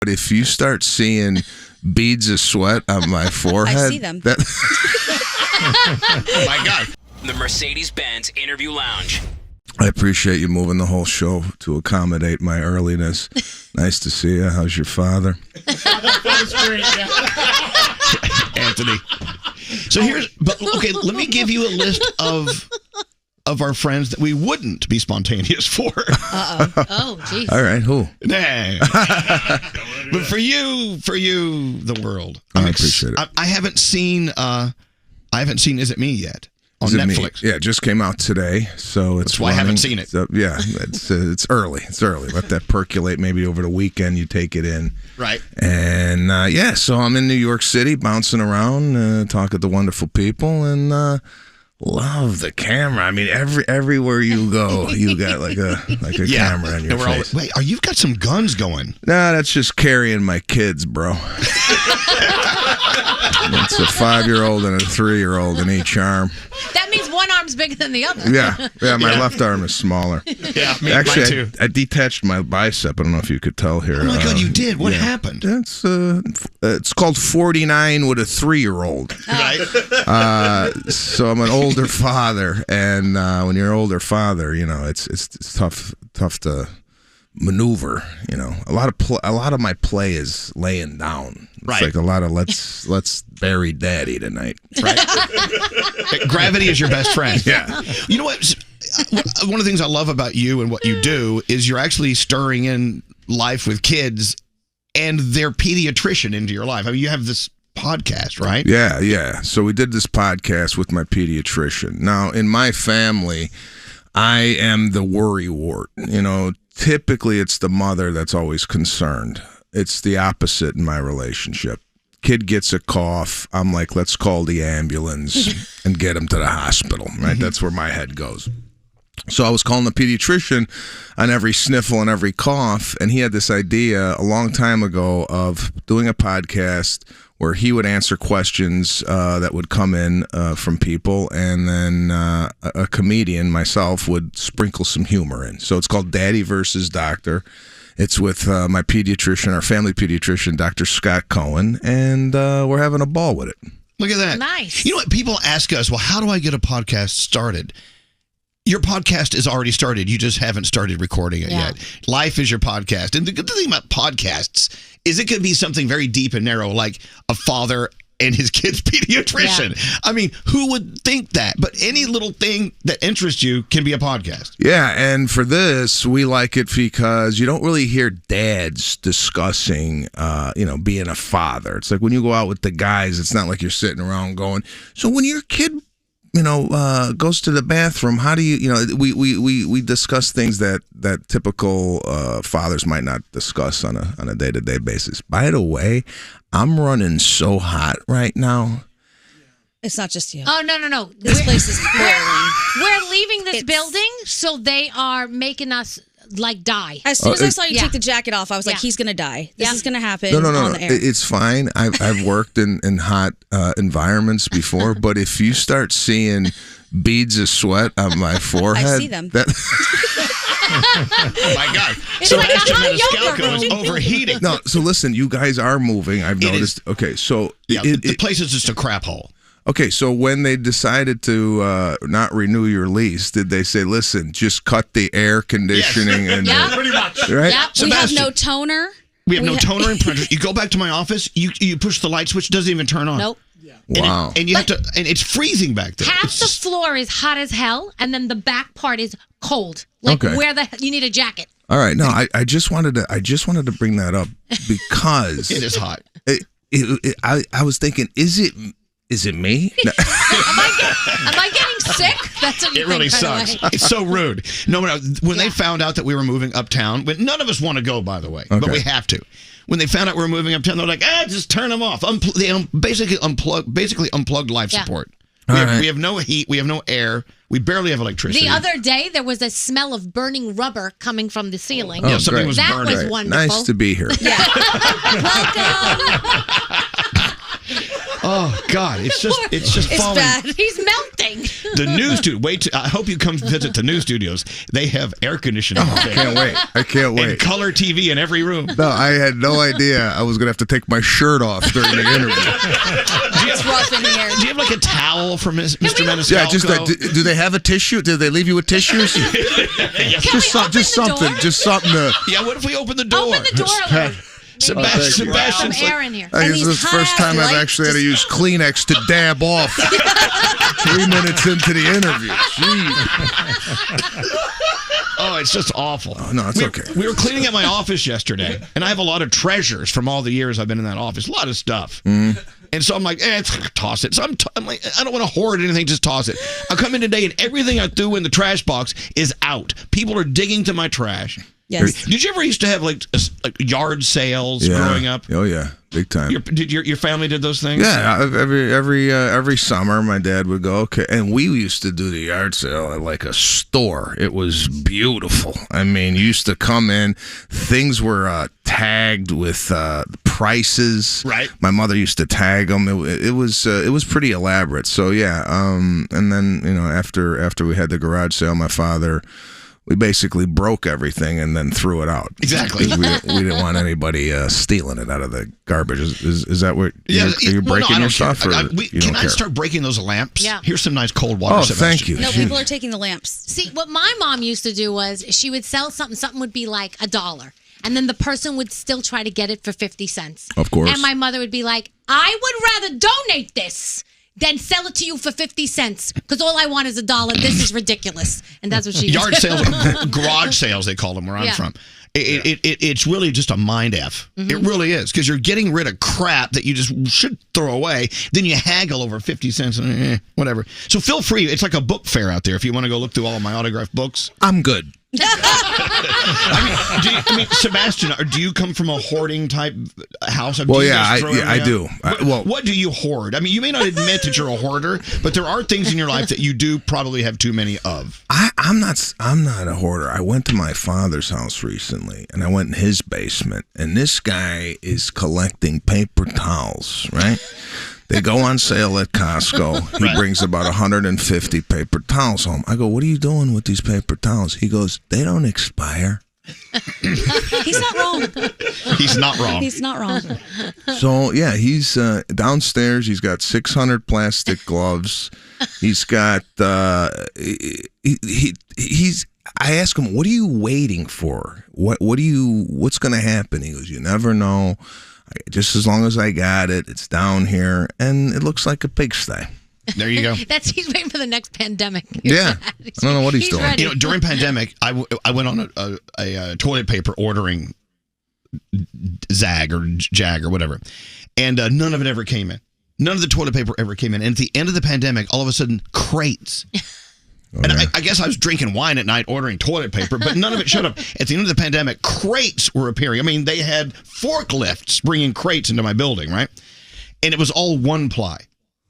But if you start seeing beads of sweat on my forehead, I see them. Oh my God. The Mercedes-Benz Interview Lounge. I appreciate you moving the whole show to accommodate my earliness. Nice to see you. How's your father? Anthony. So okay, let me give you a list of our friends that we wouldn't be spontaneous for. Oh, jeez. All right, who? Nah. But for you, the world. I appreciate it. I haven't seen Is It Me yet on Netflix. Yeah, it just came out today, so it's That's why I haven't seen it. So, yeah, it's early. It's early. Let that percolate. Maybe over the weekend you take it in. Right. And so I'm in New York City, bouncing around, talking to wonderful people, and love the camera. I mean, everywhere you go, you got like a camera in your face. Wait, you've got some guns going. Nah, that's just carrying my kids, bro. It's a 5-year-old and a 3-year-old in each arm. That means one arm's bigger than the other. Yeah, my left arm is smaller. Yeah, actually, mine too. I detached my bicep. I don't know if you could tell here. Oh my God, you did? What happened? It's called 49 with a 3-year-old. Right. So I'm an older father, and when you're an older father, it's tough to maneuver. A lot of my play is laying down. It's right. Like a lot of let's bury daddy tonight. Right. Gravity is your best friend. Yeah. You know what? One of the things I love about you and what you do is you're actually stirring in life with kids and their pediatrician into your life. I mean, you have this podcast, right? Yeah. So we did this podcast with my pediatrician. Now, in my family, I am the worrywart. Typically it's the mother that's always concerned. It's the opposite in my relationship. Kid gets a cough. I'm like, let's call the ambulance and get him to the hospital, right? That's where my head goes. So I was calling the pediatrician on every sniffle and every cough, and he had this idea a long time ago of doing a podcast where he would answer questions that would come in from people, and then a comedian, myself, would sprinkle some humor in. So it's called Daddy versus Doctor. It's with my pediatrician, our family pediatrician, Dr. Scott Cohen, and we're having a ball with it. Look at that. Nice. You know what? People ask us, well, how do I get a podcast started? Your podcast is already started. You just haven't started recording it yet. Life is your podcast. And the good thing about podcasts is it could be something very deep and narrow, like a father and his kid's pediatrician. Yeah. I mean, who would think that? But any little thing that interests you can be a podcast. Yeah, and for this, we like it because you don't really hear dads discussing, being a father. It's like when you go out with the guys, it's not like you're sitting around going, so when your kid goes to the bathroom, how do you, we discuss things that typical fathers might not discuss on a day-to-day basis. By the way, I'm running so hot right now. It's not just you. Oh, no. This place is boiling. We're leaving this building, so they are making us die. As soon as I saw you take the jacket off, I was like, he's going to die. This is going to happen on the air. It's fine. I've worked in hot environments before, but if you start seeing beads of sweat on my forehead. I see them. Oh my God. Sebastian Maniscalco is overheating. No, so listen, you guys are moving. I've noticed. Okay, so the place is just a crap hole. Okay, so when they decided to not renew your lease, did they say, listen, just cut the air conditioning? Yes. And pretty much. Right? Yep. We have no toner. We have no toner and printer. You go back to my office, you push the light switch, it doesn't even turn on. Nope. Yeah. Wow. And you have to, and it's freezing back there. Half the floor is hot as hell, and then the back part is cold. Where you need a jacket. All right. No, I just wanted to bring that up because it is hot. I was thinking, is it me? No. Am I getting sick? That's what you It really think, sucks. It's so rude. No, when they found out that we were moving uptown, none of us want to go, by the way, but we have to. When they found out we were moving uptown, they're like, just turn them off. They basically unplugged life support. We have no heat. We have no air. We barely have electricity. The other day, there was a smell of burning rubber coming from the ceiling. Yeah, something was that burning. was wonderful. Nice to be here. Yeah. Oh God, it's just falling. Bad. He's melting. dying. The new studio. I hope you come visit the new studios. They have air conditioning. I can't wait. I can't wait. And color TV in every room. No, I had no idea I was going to have to take my shirt off during the interview. It's rough in here. Do you have like a towel for Mr. Maniscalco? Yeah, just do they have a tissue? Do they leave you with tissues? Just something to. Yeah, what if we open the door? Open the door a little. Sebastian's some air in here. I guess this is the first time I've actually had to use Kleenex to dab off 3 minutes into the interview. Jeez. Oh, it's just awful. Oh, no, it's okay. We were cleaning at my office yesterday, and I have a lot of treasures from all the years I've been in that office. A lot of stuff. And so I'm like, toss it. So I'm like, I don't want to hoard anything, just toss it. I come in today, and everything I threw in the trash box is out. People are digging to my trash. Yes. Did you ever used to have like yard sales growing up? Oh yeah, big time. Your family did those things? Yeah, every summer my dad would go. Okay, and we used to do the yard sale at like a store. It was beautiful. I mean, you used to come in, things were tagged with prices. Right. My mother used to tag them. It was pretty elaborate. So yeah, and then after we had the garage sale, my father. We basically broke everything and then threw it out. Exactly. We didn't want anybody stealing it out of the garbage. Is that what? Are you breaking your stuff? Can I start breaking those lamps? Yeah. Here's some nice cold water. Oh, Sebastian. thank you. No, people are taking the lamps. See, what my mom used to do was she would sell something would be like $1. And then the person would still try to get it for 50 cents. Of course. And my mother would be like, I would rather donate this than sell it to you for 50 cents because all I want is $1. This is ridiculous. And that's what she Yard sales, garage sales, they call them where I'm from. It's really just a mind F. It really is because you're getting rid of crap that you just should throw away. Then you haggle over 50 cents and whatever. So feel free. It's like a book fair out there if you want to go look through all of my autographed books. I'm good. I mean, Sebastian, do you come from a hoarding type house? Well, I do. What do you hoard? I mean, you may not admit that you're a hoarder, but there are things in your life that you do probably have too many of. I'm not a hoarder. I went to my father's house recently, and I went in his basement, and this guy is collecting paper towels, right? They go on sale at Costco. He brings about 150 paper towels home. I go, what are you doing with these paper towels? He goes, they don't expire. He's not wrong. He's not wrong. He's not wrong. So, yeah, he's downstairs. He's got 600 plastic gloves. He's got, he's, I ask him, what are you waiting for? What's going to happen? He goes, you never know. Just as long as I got it, it's down here, and it looks like a pigsty. There you go. He's waiting for the next pandemic. Yeah. I don't know what he's doing. Ready. During pandemic, I went on a toilet paper ordering Zag or Jag or whatever, and none of it ever came in. None of the toilet paper ever came in. And at the end of the pandemic, all of a sudden, crates. And I guess I was drinking wine at night, ordering toilet paper, but none of it showed up. At the end of the pandemic, crates were appearing. I mean, they had forklifts bringing crates into my building, right? And it was all one-ply,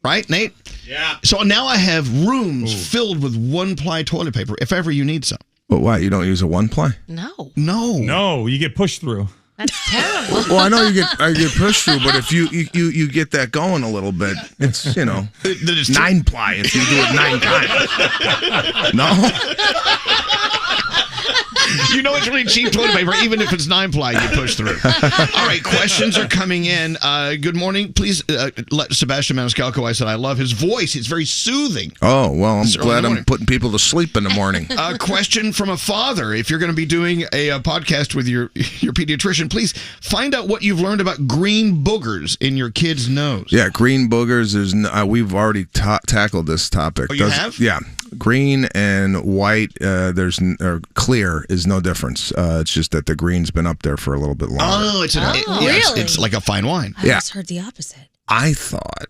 right, Nate? Yeah. So now I have rooms filled with one-ply toilet paper if ever you need some. But why? You don't use a one-ply? No, you get pushed through. That's terrible. Well, I know I get pushed through, but if you get that going a little bit, it's, it's 9-ply if you do it 9 times. No? You know it's really cheap toilet paper, even if it's 9-ply, you push through. All right, questions are coming in. Good morning. Please let Sebastian Maniscalco. I said I love his voice. It's very soothing. Oh, well, I'm glad I'm putting people to sleep in the morning. A question from a father. If you're going to be doing a podcast with your pediatrician, please find out what you've learned about green boogers in your kid's nose. Yeah, green boogers is. We've already tackled this topic. Oh, you have? Yeah. Green and white, or clear is no difference. It's just that the green's been up there for a little bit longer. Oh, really? It's like a fine wine. I just heard the opposite. I thought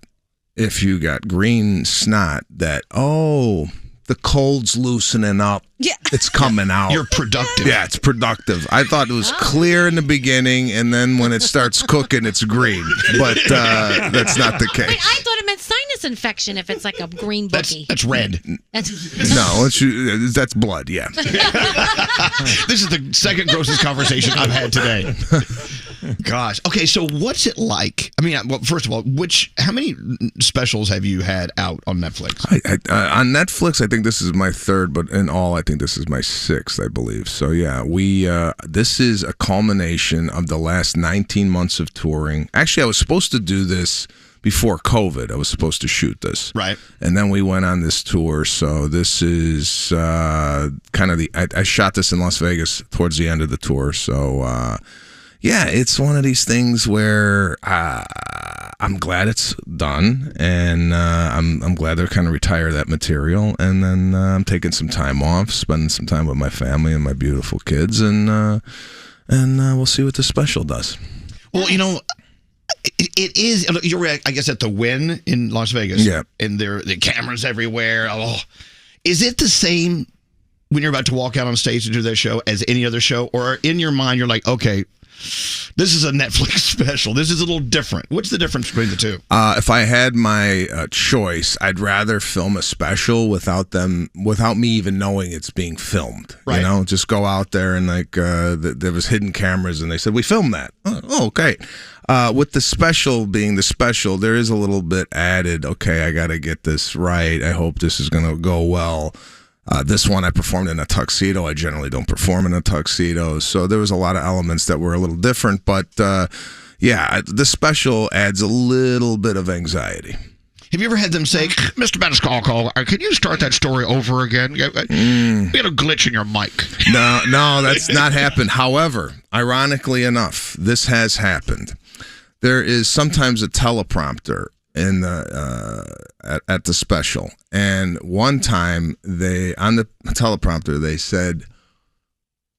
if you got green snot that, the cold's loosening up. Yeah. It's coming out. You're productive. Yeah, it's productive. I thought it was clear in the beginning, and then when it starts cooking, it's green. But that's not the case. Wait, I thought it meant sinus infection if it's like a green bookie. That's red. No, that's blood, yeah. This is the second grossest conversation I've had today. Gosh. Okay, so what's it like? I mean, well, first of all, how many specials have you had out on Netflix? On Netflix, I think this is my third, but in all, I think this is my sixth, I believe. So yeah, this is a culmination of the last 19 months of touring. Actually, I was supposed to do this before COVID. I was supposed to shoot this. Right. And then we went on this tour. So this is kind of I shot this in Las Vegas towards the end of the tour. So yeah, it's one of these things where I'm glad it's done, and I'm glad they're kind of retire that material. And then I'm taking some time off, spending some time with my family and my beautiful kids, and we'll see what the special does. Well, it is. You're, I guess, at the Wynn in Las Vegas. Yeah. And there are the cameras everywhere. Oh, is it the same when you're about to walk out on stage to do that show as any other show, or in your mind you're like, okay, this is a Netflix special. This is a little different. What's the difference between the two? If I had my choice, I'd rather film a special without me even knowing it's being filmed. Right. Just go out there and there was hidden cameras and they said, we filmed that. Oh, okay. With the special being the special, there is a little bit added, okay, I got to get this right. I hope this is going to go well. This one I performed in a tuxedo. I generally don't perform in a tuxedo. So there was a lot of elements that were a little different. But yeah, the special adds a little bit of anxiety. Have you ever had them say, Mr. Maniscalco, can you start that story over again? You had a glitch in your mic. No, that's not happened. However, ironically enough, this has happened. There is sometimes a teleprompter in the at the special, and one time on the teleprompter they said,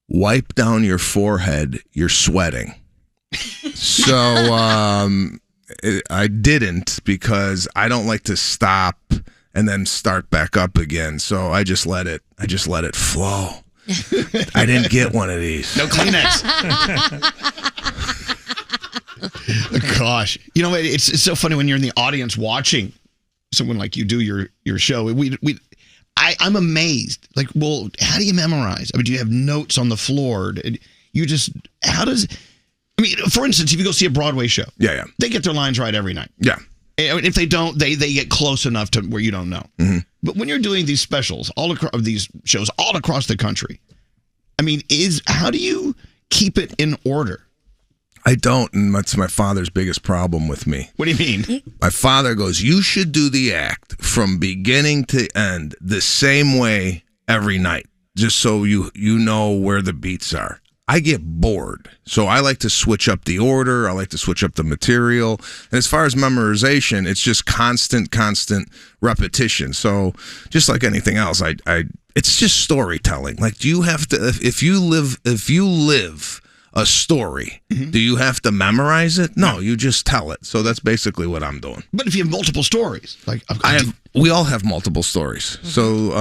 wipe down your forehead, you're sweating. So I didn't, because I don't like to stop and then start back up again, so I just let it flow. I didn't get one of these. No Kleenex. Gosh, it's so funny when you're in the audience watching someone like you do your show. I'm amazed. Like, well, how do you memorize? I mean, do you have notes on the floor? For instance, if you go see a Broadway show, yeah, they get their lines right every night. Yeah. And if they don't, they get close enough to where you don't know. Mm-hmm. But when you're doing these specials, these shows all across the country, I mean, how do you keep it in order? I don't, and that's my father's biggest problem with me. What do you mean? My father goes, you should do the act from beginning to end the same way every night, just so you know where the beats are. I get bored, so I like to switch up the order. I like to switch up the material. And as far as memorization, it's just constant repetition. So just like anything else, it's just storytelling. Like, do you have to, if you live a story, do you have to memorize it? No, you just tell it. So that's basically what I'm doing. But if you have multiple stories, we all have multiple stories. So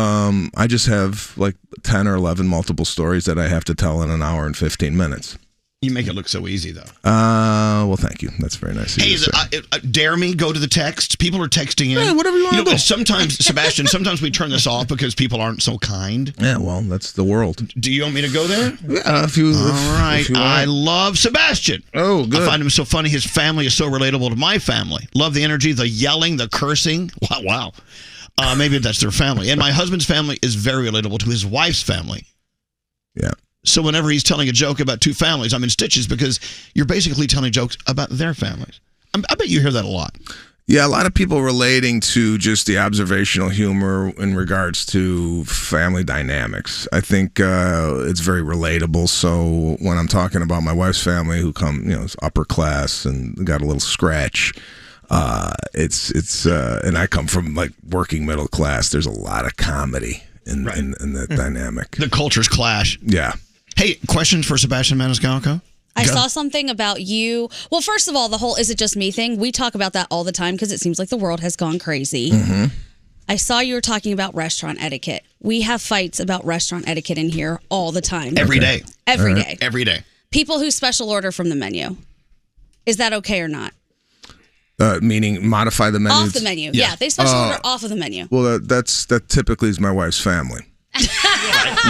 I just have like 10 or 11 multiple stories that I have to tell in an hour and 15 minutes. You make it look so easy, though. Well, thank you. That's very nice of you to say. Dare me, go to the text. People are texting in. Yeah, whatever you want to do. Sometimes, Sebastian, we turn this off because people aren't so kind. Yeah, well, that's the world. Do you want me to go there? Yeah, if you. All right. I love Sebastian. Oh, good. I find him so funny. His family is so relatable to my family. Love the energy, the yelling, the cursing. Wow. Maybe that's their family. And my husband's family is very relatable to his wife's family. Yeah. So whenever he's telling a joke about two families, I'm in stitches because you're basically telling jokes about their families. I bet you hear that a lot. Yeah, a lot of people relating to just the observational humor in regards to family dynamics. I think it's very relatable. So when I'm talking about my wife's family, who is upper class and got a little scratch, it's and I come from like working middle class. There's a lot of comedy in that dynamic. The cultures clash. Yeah. Hey, questions for Sebastian Maniscalco? I saw something about you. Well, first of all, the whole "is it just me" thing. We talk about that all the time because it seems like the world has gone crazy. Mm-hmm. I saw you were talking about restaurant etiquette. We have fights about restaurant etiquette in here all the time. Every day. Every day. Every day. People who special order from the menu. Is that okay or not? Meaning modify the menu? Off the menu. Yeah, they special order off of the menu. Well, that typically is my wife's family.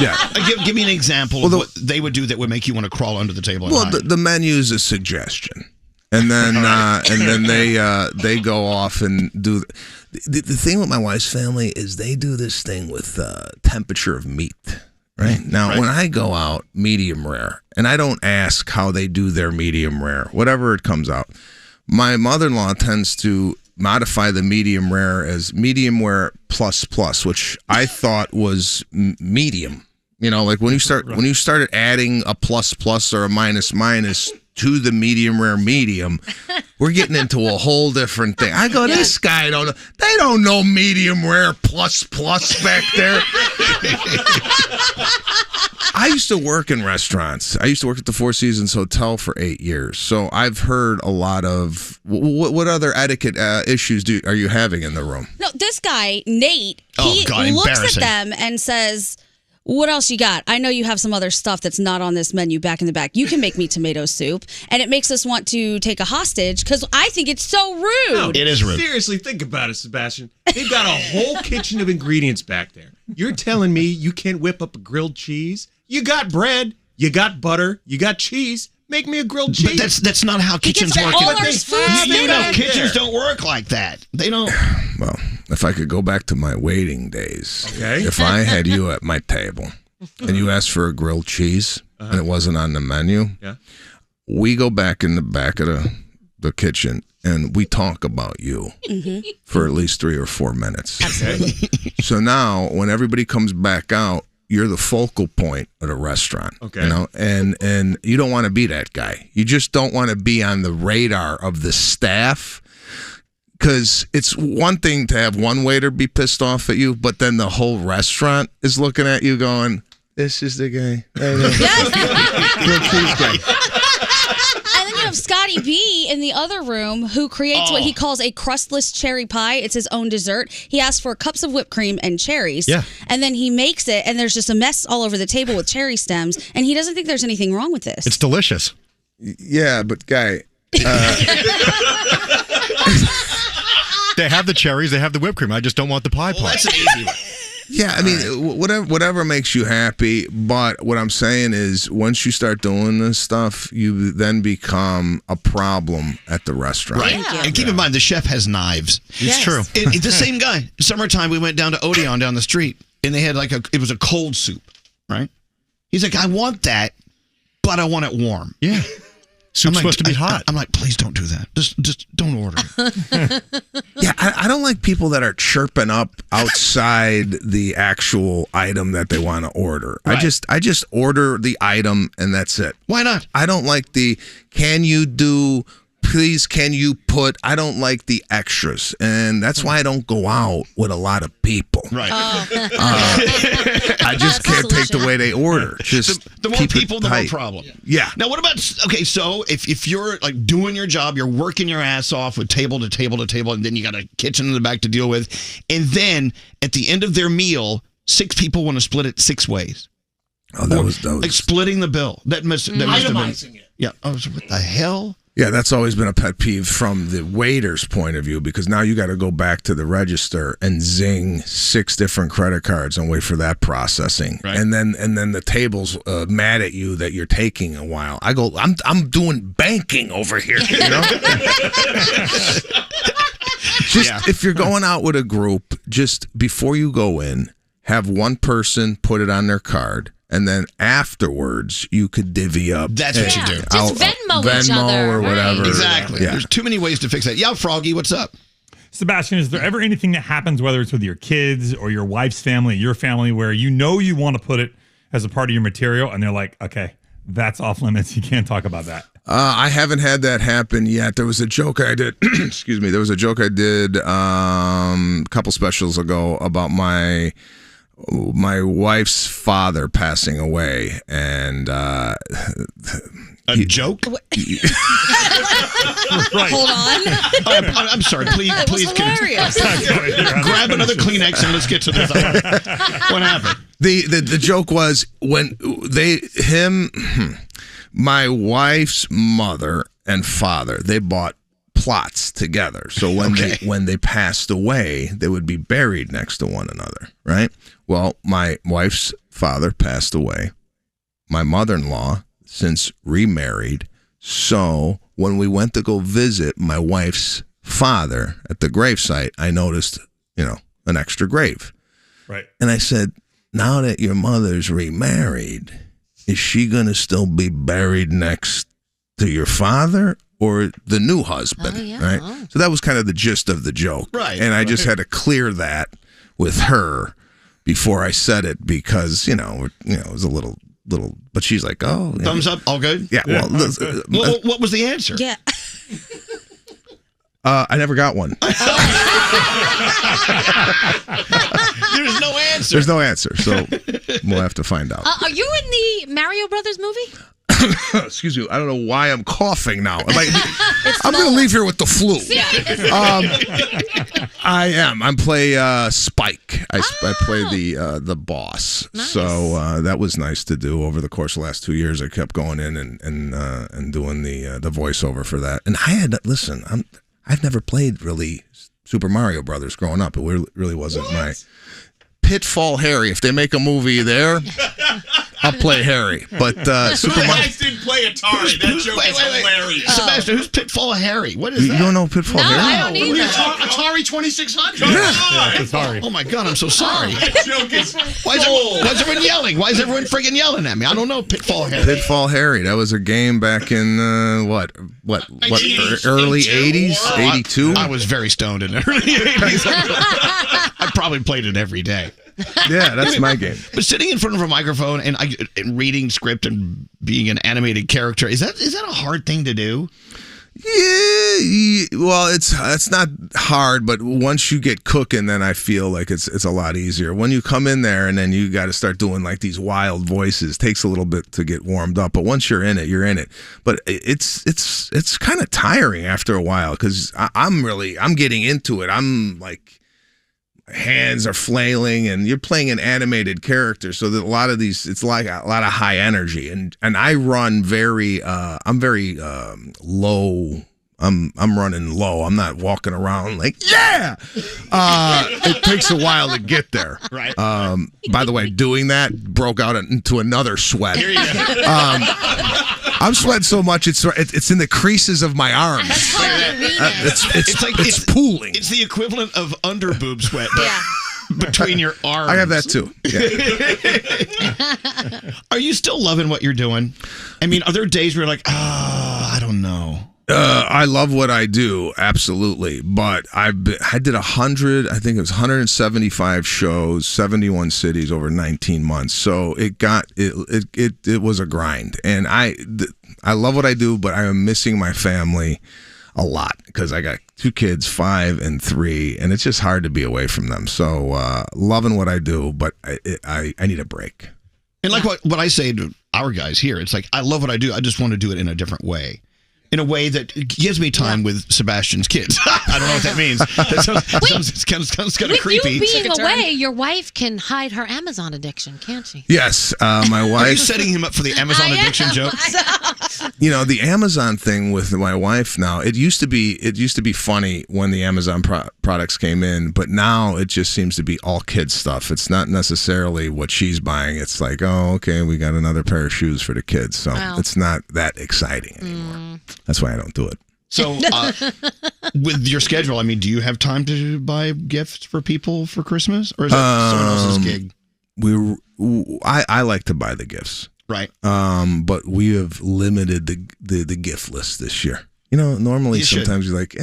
Yeah. Give me an example of what they would do that would make you want to crawl under the table. Well, the menu is a suggestion. And then they go off and do the thing with my wife's family is they do this thing with temperature of meat. Right now, when I go out, medium rare, and I don't ask how they do their medium rare, whatever it comes out. My mother-in-law tends to modify the medium rare as medium rare plus, which I thought was medium. You know, like when you started adding a plus or a minus to the medium rare medium, we're getting into a whole different thing. I go, this guy they don't know medium rare plus back there. I used to work in restaurants. I used to work at the Four Seasons Hotel for 8 years. So I've heard a lot of, what other etiquette issues are you having in the room? No, this guy, Nate, he looks at them and says, what else you got? I know you have some other stuff that's not on this menu back in the back. You can make me tomato soup. And it makes us want to take a hostage because I think it's so rude. No, it is rude. Seriously, think about it, Sebastian. They've got a whole kitchen of ingredients back there. You're telling me you can't whip up a grilled cheese? You got bread, you got butter, you got cheese. Make me a grilled cheese. But that's not how kitchens work. You know, kitchens don't work like that. They don't. Well, if I could go back to my waiting days, if I had you at my table and you asked for a grilled cheese and it wasn't on the menu, we go back in the back of the kitchen and we talk about you for at least 3 or 4 minutes. Absolutely. So now when everybody comes back out, you're the focal point of the restaurant. Okay. You know, and you don't want to be that guy. You just don't want to be on the radar of the staff. Because it's one thing to have one waiter be pissed off at you, but then the whole restaurant is looking at you going, this is the guy. Grilled cheese guy. And then you have Scotty B in the other room who creates what he calls a crustless cherry pie. It's his own dessert. He asks for cups of whipped cream and cherries. Yeah. And then he makes it, and there's just a mess all over the table with cherry stems, and he doesn't think there's anything wrong with this. It's delicious. Yeah, but guy... They have the cherries, they have the whipped cream. I just don't want the pie part. That's an easy one. Yeah, I mean, whatever makes you happy. But what I'm saying is, once you start doing this stuff, you then become a problem at the restaurant. Right. And keep in mind, the chef has knives. It's true. It's the same guy. Summertime, we went down to Odeon down the street, and they had it was a cold soup, right? He's like, I want that, but I want it warm. Yeah. Soup's supposed to be hot. I'm like, please don't do that. Just don't order it. Yeah, I don't like people that are chirping up outside the actual item that they want to order. Right. I just order the item and that's it. Why not? I don't like the please can you put, I don't like the extras. And that's why I don't go out with a lot of people. Right. I just can't take the way they order. Just the more people, the more problem. Yeah. Now, what about, so if you're like doing your job, you're working your ass off with table to table to table, and then you got a kitchen in the back to deal with. And then at the end of their meal, 6 people want to split it 6 ways. Oh, that was like splitting the bill. That must have been. Itemizing it. Yeah. Oh, what the hell? Yeah, that's always been a pet peeve from the waiter's point of view, because now you got to go back to the register and zing 6 different credit cards and wait for that processing, right. and then the table's mad at you that you're taking a while. I go, I'm doing banking over here, you know. If you're going out with a group, just before you go in, have one person put it on their card. And then afterwards, you could divvy up. That's what you do. Just Venmo each other. Or whatever. Right. Exactly. Yeah. There's too many ways to fix that. Yeah, Froggy, what's up? Sebastian, is there ever anything that happens, whether it's with your kids or your wife's family, your family, where you know you want to put it as a part of your material, and they're like, okay, that's off limits. You can't talk about that. I haven't had that happen yet. There was a joke I did. Excuse me. There was a joke I did a couple specials ago about my wife's father passing away, and a joke? Right. Hold on. I'm sorry. Please, hilarious. Grab another Kleenex and let's get to this. What happened? The joke was when my wife's mother and father, they bought plots together. So when they passed away, they would be buried next to one another, right? Well, my wife's father passed away. My mother-in-law since remarried. So when we went to go visit my wife's father at the gravesite, I noticed, an extra grave. Right. And I said, now that your mother's remarried, is she going to still be buried next to your father or the new husband? Right. So that was kind of the gist of the joke. Right. And I just had to clear that with her before I said it because, it was a little, but she's like, oh. Thumbs up, all good? Yeah. Well, what was the answer? Yeah. I never got one. There's no answer. There's no answer. So we'll have to find out. Are you in the Mario Brothers movie? Excuse me. I don't know why I'm coughing now. I'm going to leave here with the flu. I am. I play Spike. I play the boss. Nice. So that was nice to do over the course of the last 2 years. I kept going in and doing the voiceover for that. And I've never played really Super Mario Brothers growing up. It really wasn't my Pitfall Harry. If they make a movie there, I'll play Harry. But Super Mario. guys didn't play Atari. That joke is hilarious. Sebastian, who's Pitfall Harry? What is that? You don't know Pitfall Harry? I don't either. Atari 2600. Yeah, sorry. Oh my God, I'm so sorry. That joke is Why is everyone yelling? Why is everyone freaking yelling at me? I don't know Pitfall Harry. Pitfall Harry. That was a game back in what early 80s, 82. I was very stoned in the early 80s. I probably played it every day. Yeah, that's my game. But sitting in front of a microphone and reading script and being an animated character, is that a hard thing to do? Yeah, well, it's not hard, but once you get cooking, then I feel like it's a lot easier. When you come in there and then you got to start doing like these wild voices, takes a little bit to get warmed up. But once you're in it, you're in it. But it's kind of tiring after a while because I'm getting into it. I'm like. Hands are flailing and you're playing an animated character, so that a lot of these, it's like a lot of high energy, and I run very I'm very low. I'm running low. I'm not walking around like it takes a while to get there. Right. By the way, doing that broke out into another sweat. Here you go. I'm sweating so much it's in the creases of my arms. It's pooling. It's the equivalent of under boob sweat, but between your arms. I have that too. Yeah. Are you still loving what you're doing? I mean, are there days where you're like, I don't know. I love what I do, absolutely. But I did 175 shows, 71 cities over 19 months. So it was a grind, and I love what I do, but I am missing my family a lot because I got 2 kids, 5 and 3, and it's just hard to be away from them. So loving what I do, but I need a break. And like what I say to our guys here, it's like I love what I do. I just want to do it in a different way. In a way that gives me time with Sebastian's kids. I don't know what that means. That sounds kind of creepy. With you being away, your wife can hide her Amazon addiction, can't she? Yes, my wife. Are you setting him up for the Amazon addiction joke? The Amazon thing with my wife now. It used to be funny when the Amazon products came in, but now it just seems to be all kids stuff. It's not necessarily what she's buying. It's like, oh, okay, we got another pair of shoes for the kids, so it's not that exciting anymore. That's why I don't do it. So, with your schedule, I mean, do you have time to buy gifts for people for Christmas, or is that someone else's gig? I like to buy the gifts, right? But we have limited the gift list this year. Normally sometimes you're like,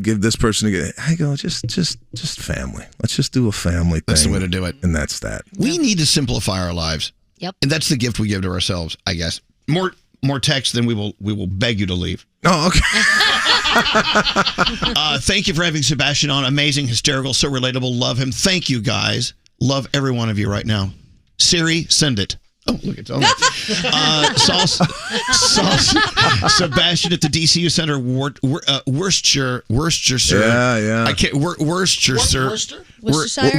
give this person a gift. I go, just family. Let's just do a family thing. That's the way to do it, and that's that. We need to simplify our lives. Yep, and that's the gift we give to ourselves, I guess. More text, then we will beg you to leave. Oh, okay. Thank you for having Sebastian on. Amazing, hysterical, so relatable. Love him. Thank you, guys. Love every one of you right now. Siri, send it. Oh, look, it's on there. Saw Sebastian at the DCU Center, Worcestershire. Yeah. I can't. Worcestershire. Worcestershire? Worcester.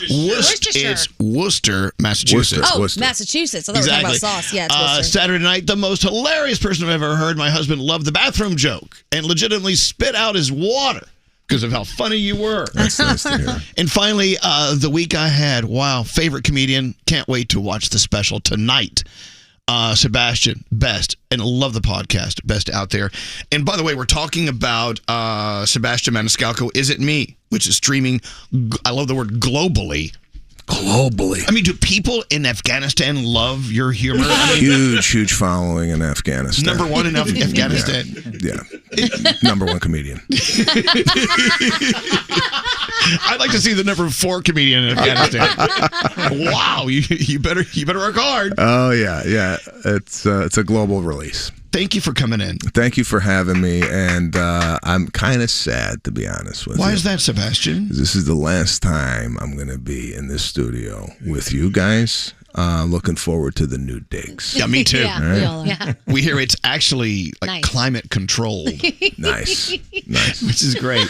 It's Worcester, Massachusetts. Oh, Worcester. Massachusetts. I thought we were talking about sauce. Yeah, it's Worcester. Saturday night, the most hilarious person I've ever heard. My husband loved the bathroom joke and legitimately spit out his water because of how funny you were. That's nice to hear. And finally, the week I had, wow, favorite comedian. Can't wait to watch the special tonight. Sebastian, best. And love the podcast, best out there. And by the way, we're talking about Sebastian Maniscalco, Is It Me? Which is streaming, I love the word globally. Globally. I mean, do people in Afghanistan love your humor? I mean, Huge following in Afghanistan. number one in Afghanistan. Yeah. Number one comedian. I'd like to see the number 4 comedian in Afghanistan. Wow, you better work hard. Oh yeah. It's a global release. Thank you for coming in. Thank you for having me, and I'm kind of sad, to be honest with you. Why is that, Sebastian? This is the last time I'm going to be in this studio with you guys. Looking forward to the new digs. Yeah, me too. Yeah, Right? we all are. Yeah. We hear it's actually like Nice. climate controlled, Nice. which is great.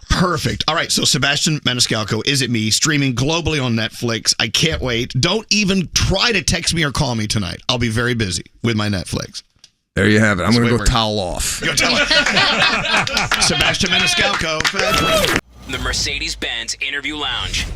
Perfect. All right, so Sebastian Maniscalco, Is It Me? Streaming globally on Netflix. I can't wait. Don't even try to text me or call me tonight. I'll be very busy with my Netflix. There you have it. I'm going to go Squidward. towel off. Go tell it. Sebastian Maniscalco. The Mercedes-Benz Interview Lounge.